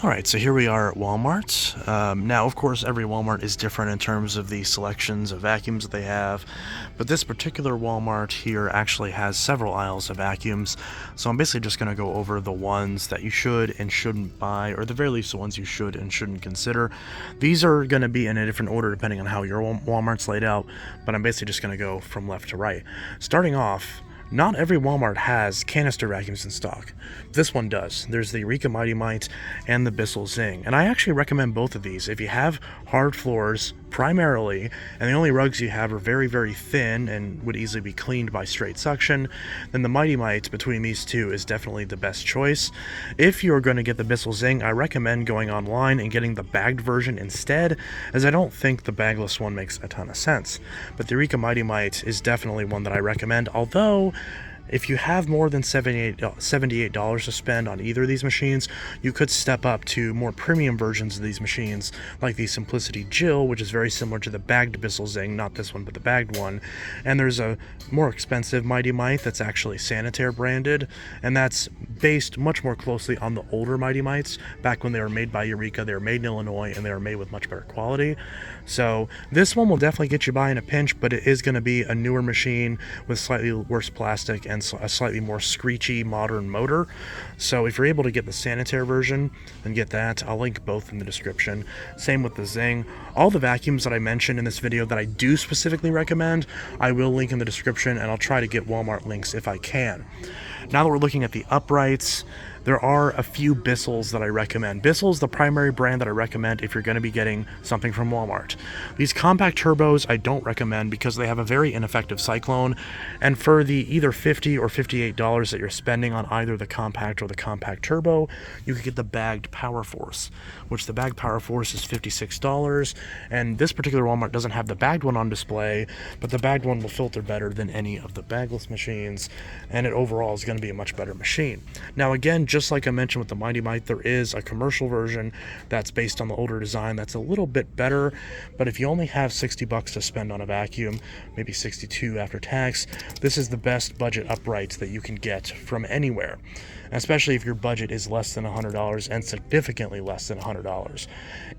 Alright, so here we are at Walmart. Now, of course, every Walmart is different in terms of the selections of vacuums that they have, but this particular Walmart here actually has several aisles of vacuums, so I'm basically just going to go over the ones that you should and shouldn't buy, or at the very least the ones you should and shouldn't consider. These are going to be in a different order depending on how your Walmart's laid out, but I'm basically just going to go from left to right. Starting off, not every Walmart has canister vacuums in stock. This one does. There's the Eureka Mighty Mite and the Bissell Zing, and I actually recommend both of these. If you have hard floors primarily, and the only rugs you have are very, very thin and would easily be cleaned by straight suction, then the Mighty Mite between these two is definitely the best choice. If you're going to get the Bissell Zing, I recommend going online and getting the bagged version instead, as I don't think the bagless one makes a ton of sense. But the Eureka Mighty Mite is definitely one that I recommend, although if you have more than $78 to spend on either of these machines, you could step up to more premium versions of these machines, like the Simplicity Jill, which is very similar to the bagged Bissell Zing, not this one, but the bagged one. And there's a more expensive Mighty Mite that's actually Sanitaire branded, and that's based much more closely on the older Mighty Mites. Back when they were made by Eureka, they were made in Illinois, and they were made with much better quality. So this one will definitely get you by in a pinch, but it is going to be a newer machine with slightly worse plastic and a slightly more screechy modern motor. So if you're able to get the Sanitaire version, then get that. I'll link both in the description. Same with the Zing. All the vacuums that I mentioned in this video that I do specifically recommend, I will link in the description, and I'll try to get Walmart links if I can. Now that we're looking at the uprights, there are a few Bissells that I recommend. Bissell is the primary brand that I recommend if you're going to be getting something from Walmart. These compact turbos I don't recommend because they have a very ineffective cyclone, and for the either $50 or $58 that you're spending on either the compact or the compact turbo, you could get the bagged Power Force, which the bagged Power Force is $56, and this particular Walmart doesn't have the bagged one on display, but the bagged one will filter better than any of the bagless machines, and it overall is going to be a much better machine. Now again, just like I mentioned with the Mighty Mite, there is a commercial version that's based on the older design that's a little bit better, but if you only have $60 to spend on a vacuum, maybe $62 after tax, this is the best budget uprights that you can get from anywhere, especially if your budget is less than $100 and significantly less than $100.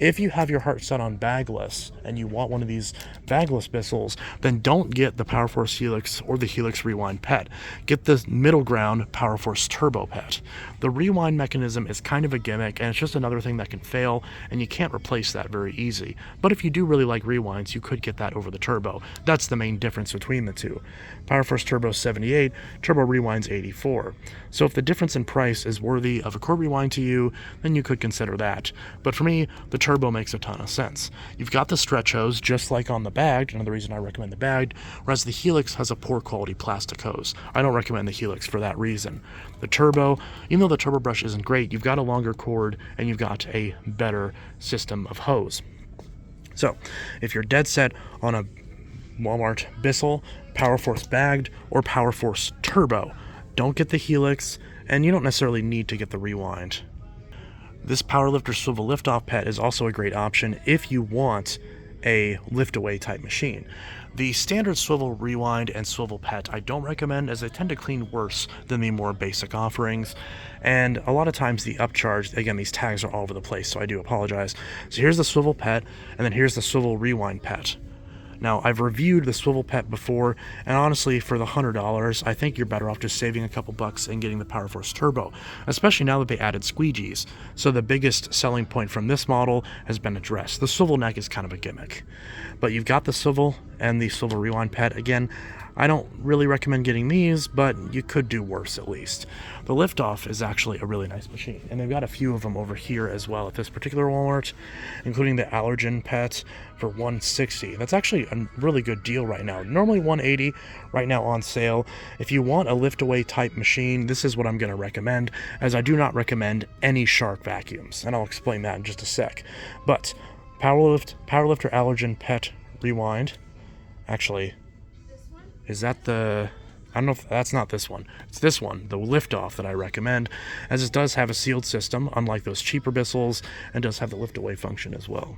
If you have your heart set on bagless and you want one of these bagless Bissells, then don't get the Power Force Helix or the Helix Rewind PET. Get the middle ground Power Force Turbo PET. The rewind mechanism is kind of a gimmick, and it's just another thing that can fail, and you can't replace that very easy. But if you do really like rewinds, you could get that over the turbo. That's the main difference between the two. Power Force Turbo 78, Turbo Rewind's 84. So if the difference in price is worthy of a core rewind to you, then you could consider that. But for me, the turbo makes a ton of sense. You've got the stretch hose, just like on the bagged, another reason I recommend the bagged, whereas the Helix has a poor quality plastic hose. I don't recommend the Helix for that reason. The turbo, even though the turbo brush isn't great, you've got a longer cord and you've got a better system of hose. So if you're dead set on a Walmart Bissell, Power Force bagged, or Power Force Turbo, don't get the Helix, and you don't necessarily need to get the rewind. This Powerlifter Swivel Liftoff PET is also a great option if you want a lift-away type machine. The standard swivel rewind and swivel PET I don't recommend, as they tend to clean worse than the more basic offerings, and a lot of times the upcharge, again, these tags are all over the place, so I do apologize. So here's the swivel PET, and then here's the swivel rewind PET. Now, I've reviewed the swivel PET before, and honestly, for the $100, I think you're better off just saving a couple bucks and getting the Power Force Turbo, especially now that they added squeegees. So the biggest selling point from this model has been addressed. The swivel neck is kind of a gimmick. But you've got the swivel and the swivel rewind PET. Again, I don't really recommend getting these, but you could do worse at least. The Liftoff is actually a really nice machine, and they've got a few of them over here as well at this particular Walmart, including the Allergen PET for $160. That's actually a really good deal right now. Normally $180, right now on sale. If you want a lift-away type machine, this is what I'm going to recommend, as I do not recommend any Shark vacuums, and I'll explain that in just a sec. But Powerlifter Allergen PET Rewind, actually, is that the... I don't know if that's not this one. It's this one, the Liftoff, that I recommend, as it does have a sealed system, unlike those cheaper Bissells, and does have the lift-away function as well.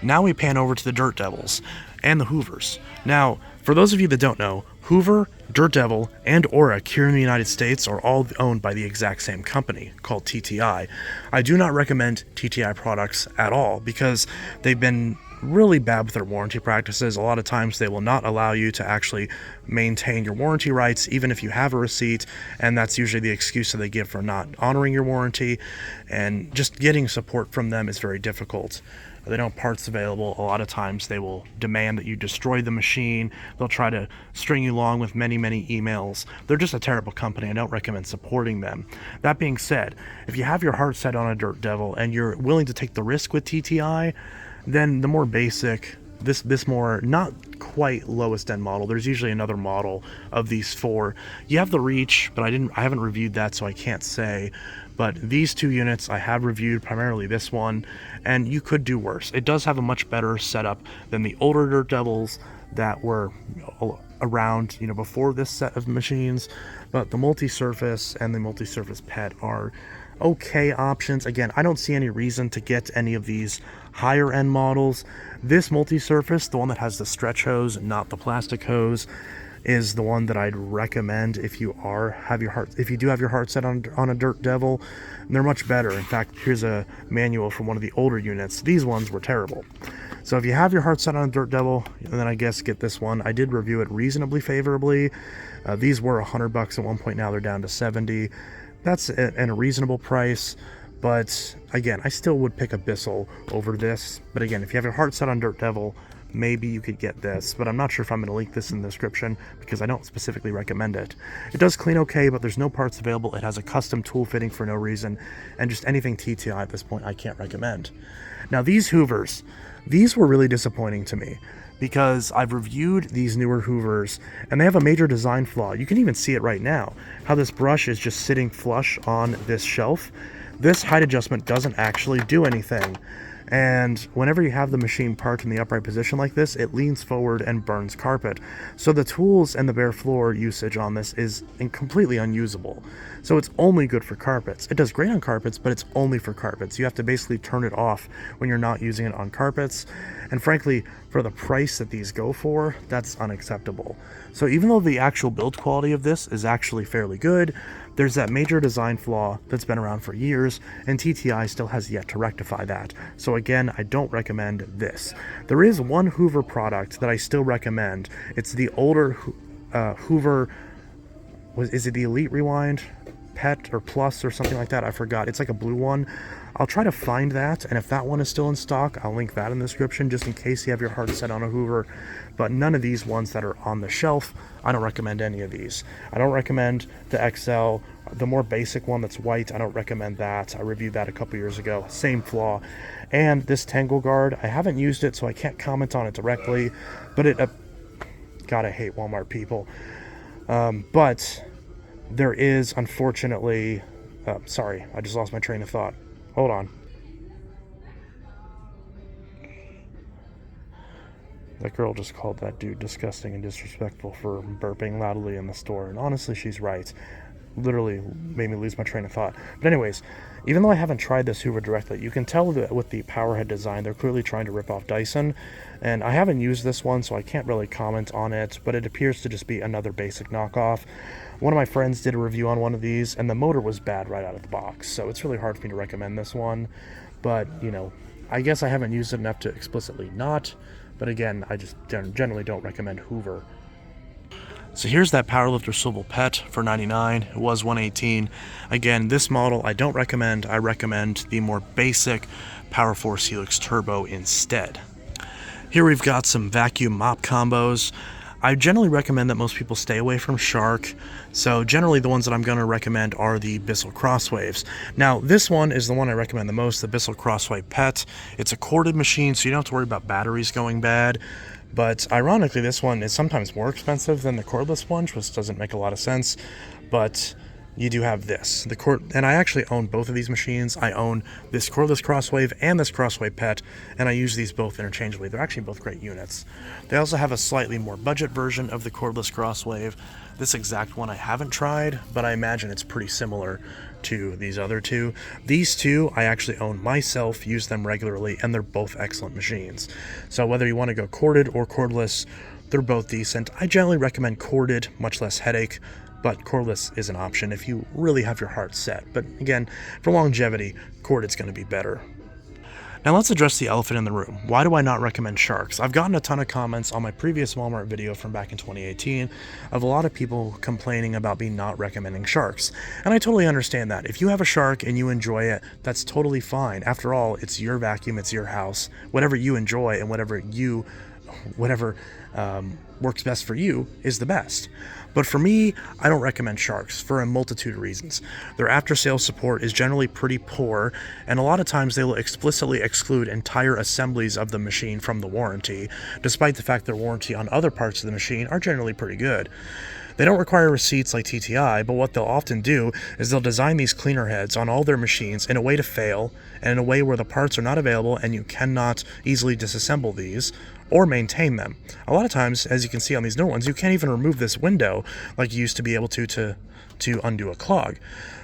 Now we pan over to the Dirt Devils and the Hoovers. Now, for those of you that don't know, Hoover, Dirt Devil, and Auric here in the United States are all owned by the exact same company, called TTI. I do not recommend TTI products at all because they've been really bad with their warranty practices. A lot of times they will not allow you to actually maintain your warranty rights even if you have a receipt, and that's usually the excuse that they give for not honoring your warranty, and just getting support from them is very difficult. They don't have parts available. A lot of times they will demand that you destroy the machine. They'll try to string you along with many emails. They're just a terrible company. I don't recommend supporting them. That being said, if you have your heart set on a Dirt Devil and you're willing to take the risk with TTI, then the more basic, this more not quite lowest end model, there's usually another model of these four. You have the Reach, but I haven't reviewed that, so I can't say. But these two units I have reviewed, primarily this one, and you could do worse. It does have a much better setup than the older Dirt Devils that were around, before this set of machines. But the multi-surface and the multi-surface pet are okay options. Again, I don't see any reason to get any of these higher end models. This multi-surface, the one that has the stretch hose and not the plastic hose, is the one that I'd recommend if you do have your heart set on a Dirt Devil. They're much better. In fact, here's a manual from one of the older units. These ones were terrible. So if you have your heart set on a Dirt Devil, then I guess get this one. I did review it reasonably favorably. These were $100 at one point. Now they're down to $70. That's at a reasonable price. But again, I still would pick a Bissell over this. But again, if you have your heart set on Dirt Devil, maybe you could get this, but I'm not sure if I'm going to link this in the description because I don't specifically recommend it. It does clean okay, but there's no parts available. It has a custom tool fitting for no reason, and just anything TTI at this point I can't recommend. Now these Hoovers, these were really disappointing to me because I've reviewed these newer Hoovers and they have a major design flaw. You can even see it right now, how this brush is just sitting flush on this shelf. This height adjustment doesn't actually do anything. And whenever you have the machine parked in the upright position like this, it leans forward and burns carpet. So the tools and the bare floor usage on this is completely unusable. So it's only good for carpets. It does great on carpets, but it's only for carpets. You have to basically turn it off when you're not using it on carpets. And frankly, for the price that these go for, that's unacceptable. So even though the actual build quality of this is actually fairly good, there's that major design flaw that's been around for years, and TTI still has yet to rectify that. So again, I don't recommend this. There is one Hoover product that I still recommend. It's the older Hoover, is it the Elite Rewind Pet or Plus or something like that? I forgot. It's like a blue one. I'll try to find that, and if that one is still in stock, I'll link that in the description just in case you have your heart set on a Hoover. But none of these ones that are on the shelf, I don't recommend any of these. I don't recommend the XL, the more basic one that's white, I don't recommend that. I reviewed that a couple years ago, same flaw. And this Tangle Guard, I haven't used it, so I can't comment on it directly, but it, God, I hate Walmart people. But there is, unfortunately, sorry, I just lost my train of thought. Hold on. That girl just called that dude disgusting and disrespectful for burping loudly in the store, and honestly, she's right. Literally made me lose my train of thought. But anyways, even though I haven't tried this Hoover directly, you can tell that with the powerhead design, they're clearly trying to rip off Dyson, and I haven't used this one, so I can't really comment on it, but it appears to just be another basic knockoff. One of my friends did a review on one of these, and the motor was bad right out of the box, so it's really hard for me to recommend this one. But, I guess I haven't used it enough to explicitly not, but again, I just generally don't recommend Hoover. So here's that Powerlifter Swivel Pet for $99. It was $118. Again, this model I don't recommend. I recommend the more basic Power Force Helix Turbo instead. Here we've got some vacuum mop combos. I generally recommend that most people stay away from Shark, so generally the ones that I'm going to recommend are the Bissell Crosswaves. Now, this one is the one I recommend the most, the Bissell Crosswave Pet. It's a corded machine, so you don't have to worry about batteries going bad, but ironically, this one is sometimes more expensive than the cordless one, which doesn't make a lot of sense, but you do have this. And I actually own both of these machines. I own this cordless Crosswave and this Crosswave Pet, and I use these both interchangeably. They're actually both great units. They also have a slightly more budget version of the cordless Crosswave. This exact one I haven't tried, but I imagine it's pretty similar to these other two. These two I actually own myself, use them regularly, and they're both excellent machines. So whether you want to go corded or cordless, They're both decent. I generally recommend corded, much less headache, but cordless is an option if you really have your heart set. But again, for longevity, corded's going to be better. Now let's address the elephant in the room. Why do I not recommend sharks? I've gotten a ton of comments on my previous Walmart video from back in 2018 of a lot of people complaining about me not recommending sharks. And I totally understand that. If you have a shark and you enjoy it, that's totally fine. After all, it's your vacuum, it's your house. Whatever you enjoy and whatever works best for you is the best. But for me, I don't recommend sharks for a multitude of reasons. Their after-sales support is generally pretty poor, and a lot of times they will explicitly exclude entire assemblies of the machine from the warranty, despite the fact their warranty on other parts of the machine are generally pretty good. They don't require receipts like TTI, but what they'll often do is they'll design these cleaner heads on all their machines in a way to fail, and in a way where the parts are not available and you cannot easily disassemble these or maintain them. A lot of times, as you can see on these new ones, you can't even remove this window like you used to be able to undo a clog.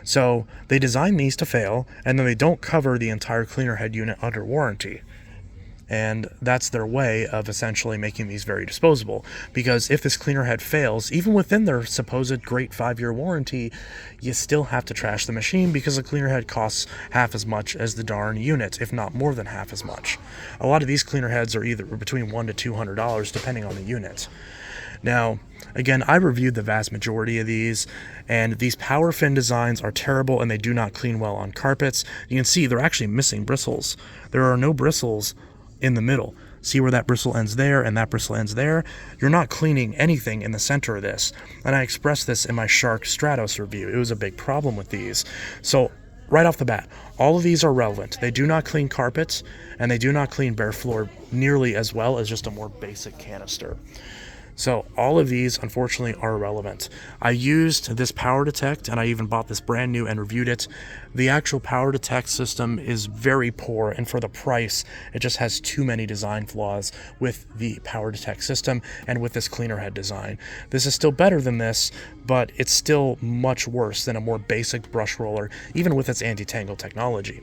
So they design these to fail, and then they don't cover the entire cleaner head unit under warranty. And that's their way of essentially making these very disposable. Because if this cleaner head fails, even within their supposed great 5-year warranty, you still have to trash the machine because the cleaner head costs half as much as the darn unit, if not more than half as much. A lot of these cleaner heads are either between $100 to $200 depending on the unit. Now, again, I reviewed the vast majority of these, and these power fin designs are terrible and they do not clean well on carpets. You can see they're actually missing bristles. There are no bristles in the middle. See where that bristle ends there and that bristle ends there? You're not cleaning anything in the center of this. And I expressed this in my Shark Stratos review. It was a big problem with these. So right off the bat, all of these are relevant. They do not clean carpets, and they do not clean bare floor nearly as well as just a more basic canister. So all of these, unfortunately, are irrelevant. I used this Power Detect, and I even bought this brand new and reviewed it. The actual Power Detect system is very poor, and for the price, it just has too many design flaws with the Power Detect system and with this cleaner head design. This is still better than this, but it's still much worse than a more basic brush roller, even with its anti-tangle technology.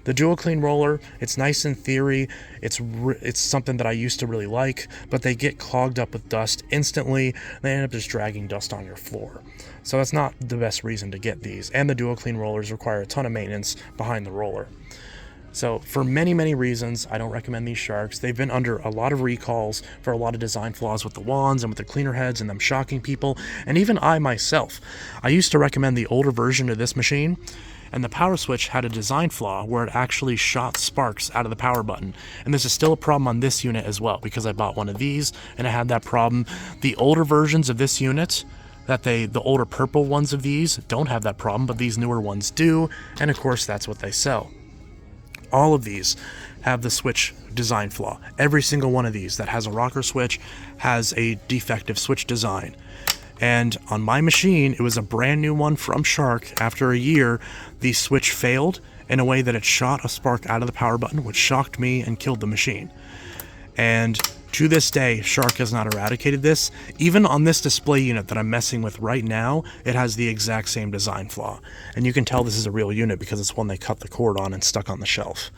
The Dual Clean roller, it's nice in theory. It's something that I used to really like, but they get clogged up with dust instantly. They end up just dragging dust on your floor. So that's not the best reason to get these. And the Dual Clean rollers require a ton of maintenance behind the roller. So for many, many reasons, I don't recommend these sharks. They've been under a lot of recalls for a lot of design flaws with the wands and with the cleaner heads and them shocking people. And even I myself, I used to recommend the older version of this machine, and the power switch had a design flaw where it actually shot sparks out of the power button. And this is still a problem on this unit as well, because I bought one of these and it had that problem. The older versions of this unit, the older purple ones of these don't have that problem, but these newer ones do, and of course that's what they sell. All of these have the switch design flaw. Every single one of these that has a rocker switch has a defective switch design. And on my machine, it was a brand new one from Shark. After a year, the switch failed in a way that it shot a spark out of the power button, which shocked me and killed the machine. And to this day, Shark has not eradicated this. Even on this display unit that I'm messing with right now, it has the exact same design flaw. And you can tell this is a real unit because it's one they cut the cord on and stuck on the shelf.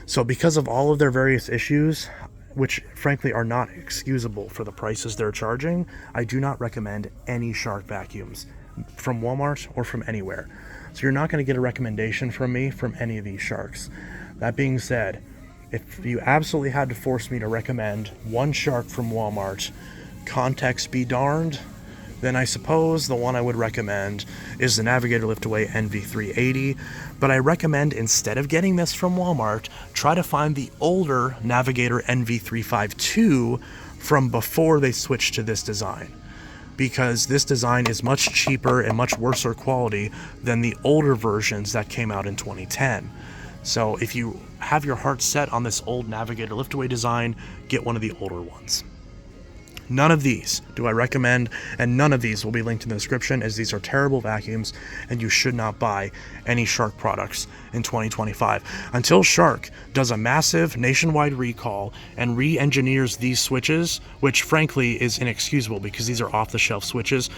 So because of all of their various issues, which frankly are not excusable for the prices they're charging, I do not recommend any Shark vacuums from Walmart or from anywhere. So you're not going to get a recommendation from me from any of these Sharks. That being said, if you absolutely had to force me to recommend one Shark from Walmart, context be darned, then I suppose the one I would recommend is the Navigator Liftaway NV380. But I recommend, instead of getting this from Walmart, try to find the older Navigator NV352 from before they switched to this design, because this design is much cheaper and much worse quality than the older versions that came out in 2010. So if you have your heart set on this old Navigator Liftaway design, get one of the older ones. None of these do I recommend, and none of these will be linked in the description, as these are terrible vacuums and you should not buy any Shark products in 2025. Until Shark does a massive nationwide recall and re-engineers these switches, which frankly is inexcusable because these are off-the-shelf switches,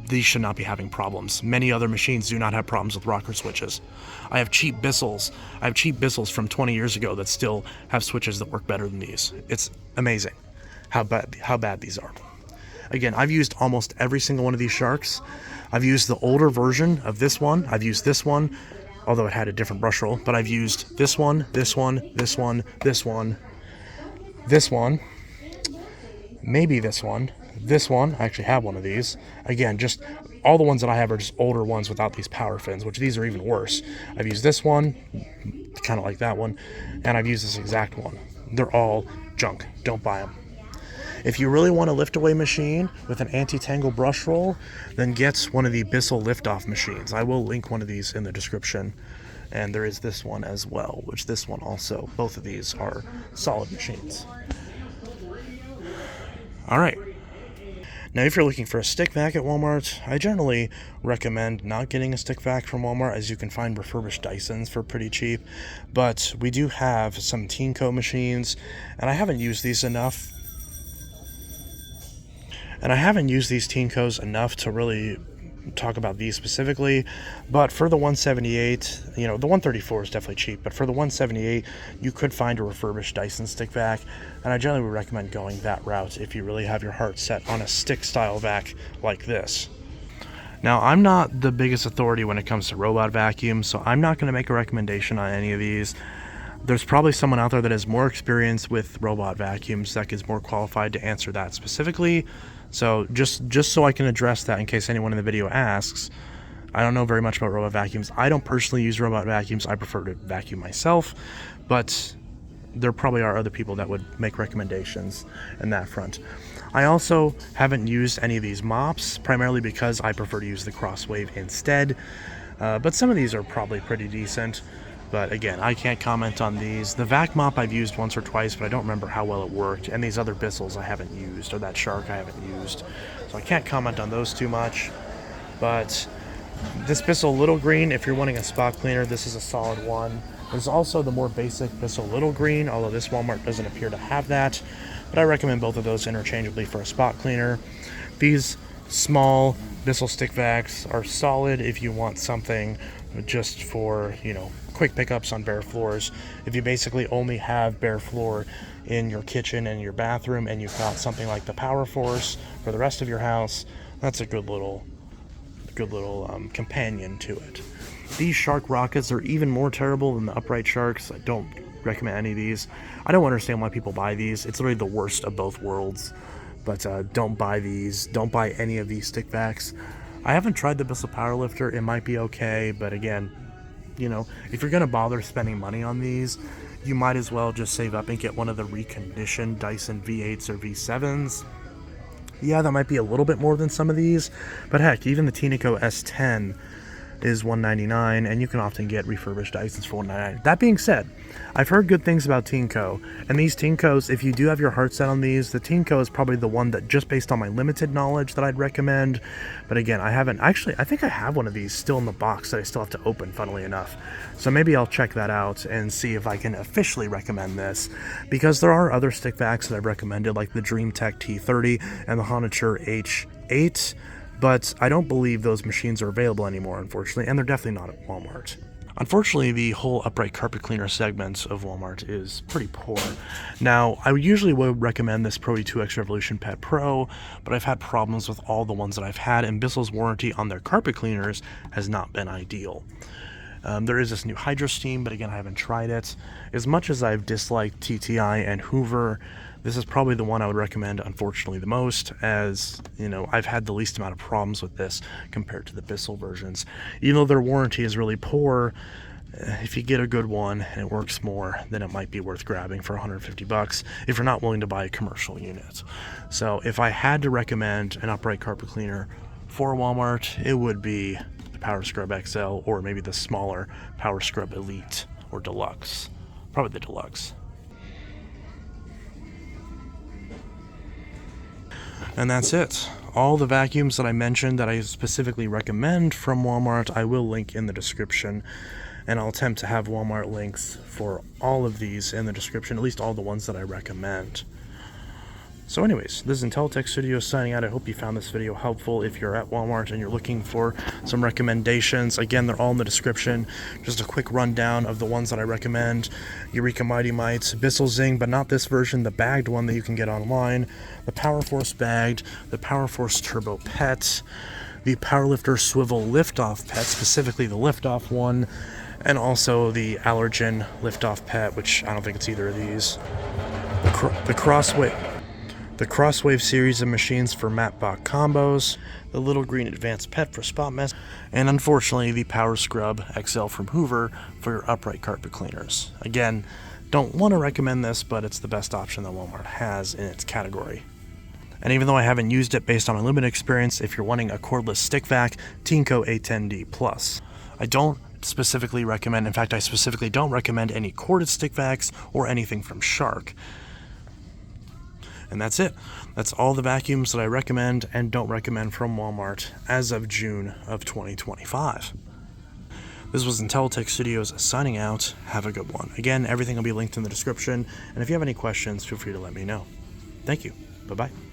these should not be having problems. Many other machines do not have problems with rocker switches. I have cheap Bissels. I have cheap Bissels from 20 years ago that still have switches that work better than these. It's amazing. how bad these are. Again, I've used almost every single one of these sharks. I've used the older version of this one. I've used this one, although it had a different brush roll. But I've used this one, this one, this one, this one, this one, maybe this one, this one. I actually have one of these. Again, just all the ones that I have are just older ones without these power fins, which these are even worse. I've used this one, kind of like that one, and I've used this exact one. They're all junk. Don't buy them. If you really want a lift-away machine with an anti-tangle brush roll, then get one of the Bissell lift-off machines. I will link one of these in the description. And there is this one as well, which this one also, both of these are solid machines. All right. Now, if you're looking for a stick vac at Walmart, I generally recommend not getting a stick vac from Walmart, as you can find refurbished Dysons for pretty cheap. But we do have some Teamco machines, and I haven't used these enough. And I haven't used these Teamcos enough to really talk about these specifically, but for the 178, the 134 is definitely cheap, but for the 178, you could find a refurbished Dyson stick vac, and I generally would recommend going that route if you really have your heart set on a stick style vac like this. Now, I'm not the biggest authority when it comes to robot vacuums, so I'm not going to make a recommendation on any of these. There's probably someone out there that has more experience with robot vacuums that is more qualified to answer that specifically. So just so I can address that in case anyone in the video asks, I don't know very much about robot vacuums. I don't personally use robot vacuums. I prefer to vacuum myself, but there probably are other people that would make recommendations in that front. I also haven't used any of these mops, primarily because I prefer to use the Crosswave instead, but some of these are probably pretty decent. But again, I can't comment on these. The vac mop I've used once or twice, but I don't remember how well it worked. And these other Bissells I haven't used, or that shark I haven't used. So I can't comment on those too much. But this Bissell Little Green, if you're wanting a spot cleaner, this is a solid one. There's also the more basic Bissell Little Green, although this Walmart doesn't appear to have that. But I recommend both of those interchangeably for a spot cleaner. These small Bissell stick vacs are solid if you want something just for, quick pickups on bare floors. If you basically only have bare floor in your kitchen and your bathroom, and you've got something like the Power Force for the rest of your house, that's a good little companion to it. These shark rockets are even more terrible than the upright sharks. I don't recommend any of these. I don't understand why people buy these. It's literally the worst of both worlds. But don't buy these. Don't buy any of these stick vacs. I haven't tried the Bissell Powerlifter. It might be okay, but again, if you're going to bother spending money on these, you might as well just save up and get one of the reconditioned Dyson V8s or V7s. Yeah, that might be a little bit more than some of these, but heck, even the Tineco S10 is $199, and you can often get refurbished Dysons for $199. That being said, I've heard good things about Teamco, and these Teamcos, if you do have your heart set on these, the Teamco is probably the one that, just based on my limited knowledge, that I'd recommend. But again, I haven't actually. I think I have one of these still in the box that I still have to open, funnily enough. So maybe I'll check that out and see if I can officially recommend this, because there are other stick vacs that I've recommended, like the DreamTech T30 and the Honiture H8. But I don't believe those machines are available anymore, unfortunately, and they're definitely not at Walmart. Unfortunately, the whole upright carpet cleaner segment of Walmart is pretty poor. Now, I usually would recommend this Pro E2X Revolution Pet Pro, but I've had problems with all the ones that I've had, and Bissell's warranty on their carpet cleaners has not been ideal. There is this new Hydro Steam, but again, I haven't tried it. As much as I've disliked TTI and Hoover, this is probably the one I would recommend, unfortunately, the most, as, I've had the least amount of problems with this compared to the Bissell versions. Even though their warranty is really poor, if you get a good one and it works more, then it might be worth grabbing for $150 if you're not willing to buy a commercial unit. So if I had to recommend an upright carpet cleaner for Walmart, it would be the Power Scrub XL, or maybe the smaller Power Scrub Elite or Deluxe. Probably the Deluxe. And that's it. All the vacuums that I mentioned that I specifically recommend from Walmart, I will link in the description. And I'll attempt to have Walmart links for all of these in the description, at least all the ones that I recommend. So anyways, this is Intelitech Studios signing out. I hope you found this video helpful. If you're at Walmart and you're looking for some recommendations, again, they're all in the description. Just a quick rundown of the ones that I recommend. Eureka Mighty Mites, Bissell Zing, but not this version, the bagged one that you can get online. The Power Force bagged, the Power Force Turbo Pet, the Powerlifter Swivel Liftoff Pet, specifically the Liftoff one, and also the Allergen Liftoff Pet, which I don't think it's either of these. The Crosswave series of machines for Matbot combos, the Little Green Advanced Pet for spot mess, and unfortunately the Power Scrub XL from Hoover for your upright carpet cleaners. Again, don't want to recommend this, but it's the best option that Walmart has in its category. And even though I haven't used it based on my limited experience, if you're wanting a cordless stick vac, Teamco A10D Plus. I don't specifically recommend, in fact I specifically don't recommend any corded stick vacs or anything from Shark. And that's it. That's all the vacuums that I recommend and don't recommend from Walmart as of June of 2025. This was Intelitech Studios signing out. Have a good one. Again, everything will be linked in the description. And if you have any questions, feel free to let me know. Thank you. Bye-bye.